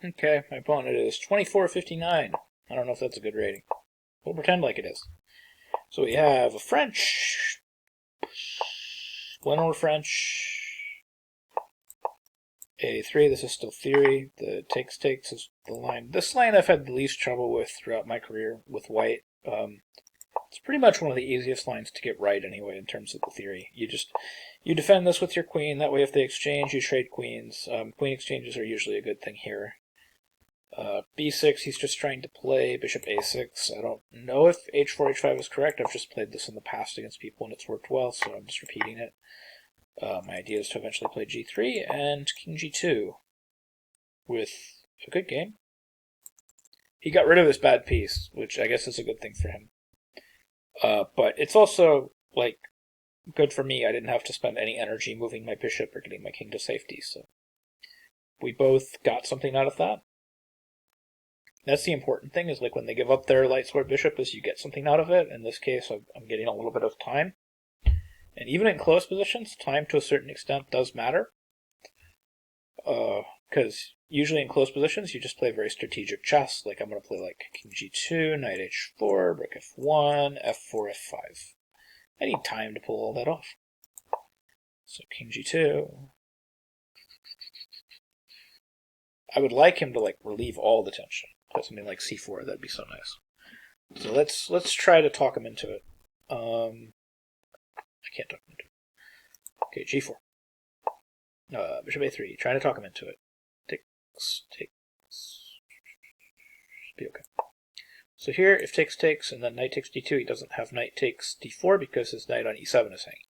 Okay, my opponent is 2459. I don't know if that's a good rating. We'll pretend like it is. So we have a French, Glenore French, A3. This is still theory. The takes is the line. This line I've had the least trouble with throughout my career with white. It's pretty much one of the easiest lines to get right anyway in terms of the theory. You defend this with your queen. That way, if they exchange, you trade queens. Queen exchanges are usually a good thing here. B6, he's just trying to play bishop a6. I don't know if h4, h5 is correct. I've just played this in the past against people and it's worked well, so I'm just repeating it. My idea is to eventually play g3 and king g2 with a good game. He got rid of this bad piece, which I guess is a good thing for him. But it's also, like, good for me. I didn't have to spend any energy moving my bishop or getting my king to safety, so we both got something out of that. That's the important thing, is like when they give up their light square bishop, is you get something out of it. In this case, I'm getting a little bit of time. And even in close positions, time to a certain extent does matter. Because usually in close positions, you just play very strategic chess. Like I'm going to play like king g2, knight h4, rook f1, f4, f5. I need time to pull all that off. So king g2. I would like him to like relieve all the tension. Play something like c4. That'd be so nice. So let's try to talk him into it. I can't talk him into it. Okay, g4. Bishop a3. Trying to talk him into it. Takes. Be okay. So here, if takes, and then knight takes d2, he doesn't have knight takes d4 because his knight on e7 is hanging.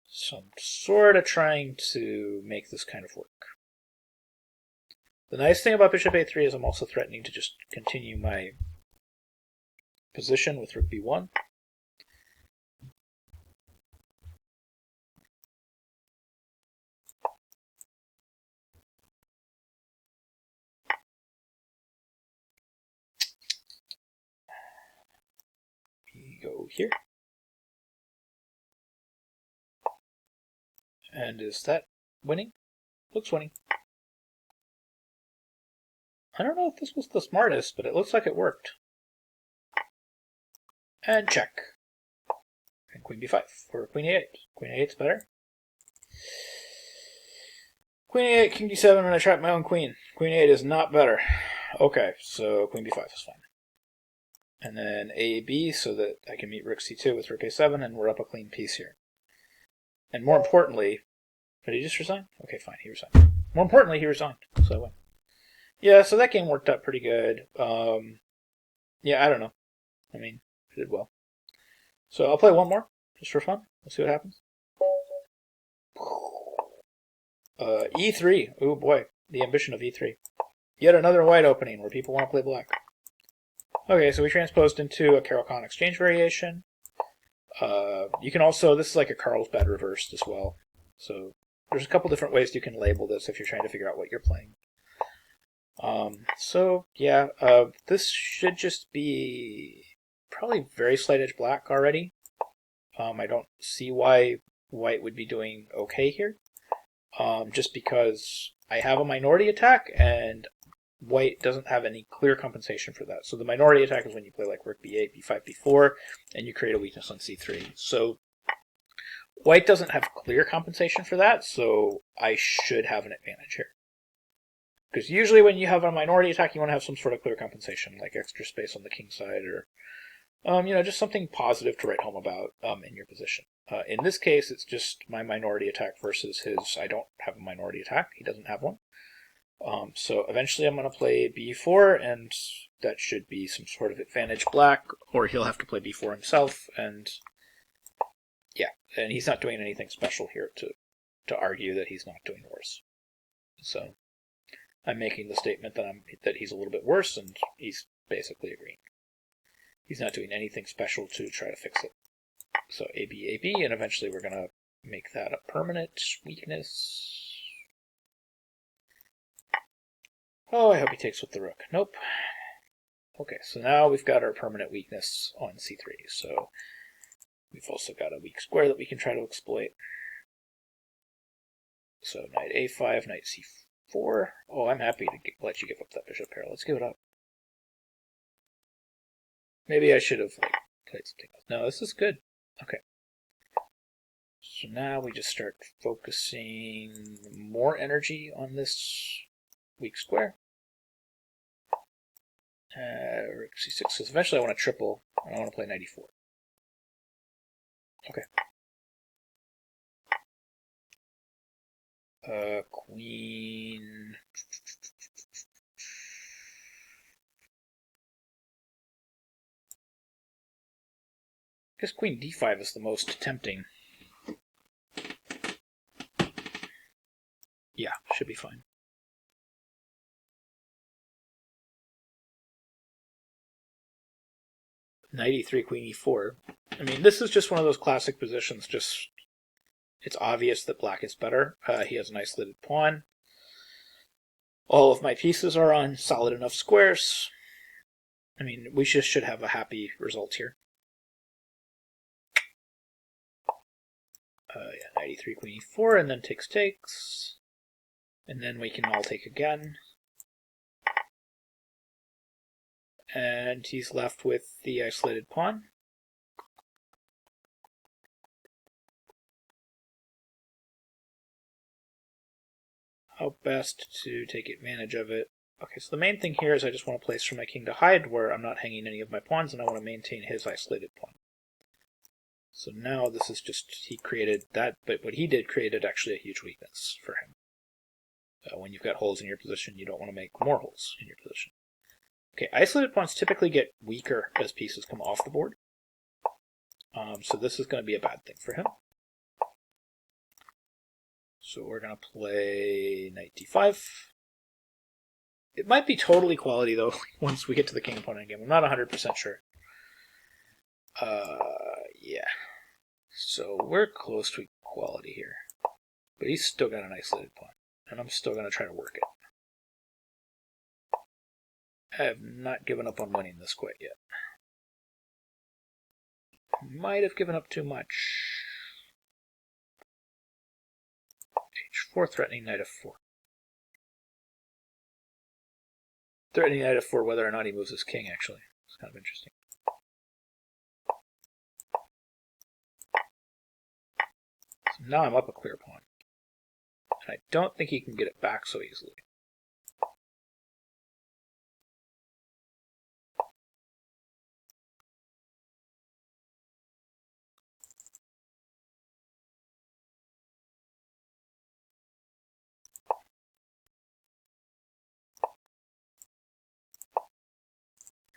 So I'm sort of trying to make this kind of work. The nice thing about bishop a3 is I'm also threatening to just continue my position with rook b1. We go here. And is that winning? Looks winning. I don't know if this was the smartest, but it looks like it worked. And check. And queen b5 or queen a8. Queen a8's better. Queen a8, king d7, and I trap my own queen. Queen a8 is not better. Okay, so queen b5 is fine. And then a-b so that I can meet rook c2 with rook a7, and we're up a clean piece here. And more importantly, did he just resign? Okay, fine, he resigned. More importantly, he resigned, so I win. Yeah, so that game worked out pretty good. Yeah, I don't know. I mean, I did well. So I'll play one more, just for fun. We'll see what happens. E3. Oh boy, the ambition of E3. Yet another white opening where people want to play black. Okay, so we transposed into a Caro-Kann exchange variation. You can also, this is like a Carlsbad reversed as well. So there's a couple different ways you can label this if you're trying to figure out what you're playing. So yeah, this should just be probably very slight edge black already. I don't see why white would be doing okay here. Just because I have a minority attack and white doesn't have any clear compensation for that. So the minority attack is when you play like rook b8, b5, b4, and you create a weakness on c3. So white doesn't have clear compensation for that, so I should have an advantage here. Because usually when you have a minority attack, you want to have some sort of clear compensation, like extra space on the king side, or just something positive to write home about in your position. In this case, it's just my minority attack versus his. I don't have a minority attack. He doesn't have one. So eventually I'm going to play b4, and that should be some sort of advantage black, or he'll have to play b4 himself, and yeah, and he's not doing anything special here to argue that he's not doing worse. So I'm making the statement that he's a little bit worse, and he's basically agreeing. He's not doing anything special to try to fix it. So AB, AB, and eventually we're going to make that a permanent weakness. Oh, I hope he takes with the rook. Nope. Okay, so now we've got our permanent weakness on c3. So we've also got a weak square that we can try to exploit. So knight a5, knight 4. Oh, I'm happy to let you give up that bishop pair. Let's give it up. Maybe I should have played something else. No, this is good. Okay. So now we just start focusing more energy on this weak square. Rook c6, because eventually I want to triple, and I want to play 94. Okay. Queen... I guess queen d5 is the most tempting. Yeah, should be fine. Knight e3, queen e4. I mean, this is just one of those classic positions. Just it's obvious that black is better. He has an isolated pawn. All of my pieces are on solid enough squares. I mean, we just should have a happy result here. Yeah, knight e3, queen e4, and then takes. And then we can all take again. And he's left with the isolated pawn. How best to take advantage of it? Okay, so the main thing here is I just want to place from my king to hide where I'm not hanging any of my pawns, and I want to maintain his isolated pawn. So now this is just, he created that, but what he did created actually a huge weakness for him. When you've got holes in your position, you don't want to make more holes in your position. Okay, isolated pawns typically get weaker as pieces come off the board. So this is going to be a bad thing for him. So we're going to play knight d5. It might be total equality, though, once we get to the king opponent game. I'm not 100% sure. Yeah. So we're close to equality here. But he's still got an isolated pawn. And I'm still going to try to work it. I have not given up on winning this quite yet. Might have given up too much. h4, threatening knight f4. Threatening knight f4 whether or not he moves his king, actually. It's kind of interesting. So now I'm up a clear pawn. And I don't think he can get it back so easily.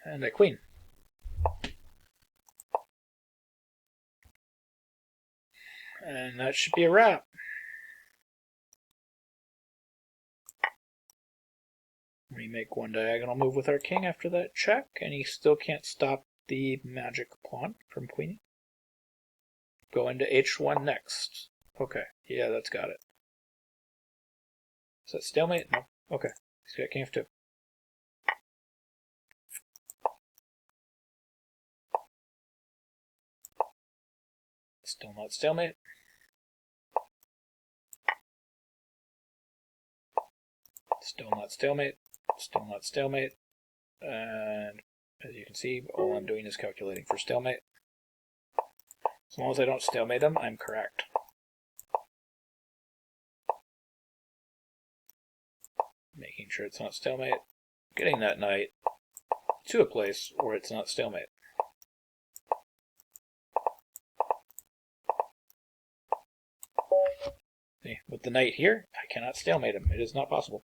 And I queen. And that should be a wrap. We make one diagonal move with our king after that check, and he still can't stop the magic pawn from queening. Go into h1 next. Okay, yeah, that's got it. Is that stalemate? No. Okay, he's got king f2. Still not stalemate. Still not stalemate. Still not stalemate. And as you can see, all I'm doing is calculating for stalemate. As long as I don't stalemate him, I'm correct. Making sure it's not stalemate. Getting that knight to a place where it's not stalemate. See, with the knight here, I cannot stalemate him. It is not possible.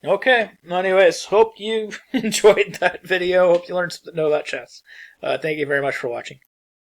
Okay, anyways, hope you enjoyed that video. Hope you learned something to know about chess. Thank you very much for watching.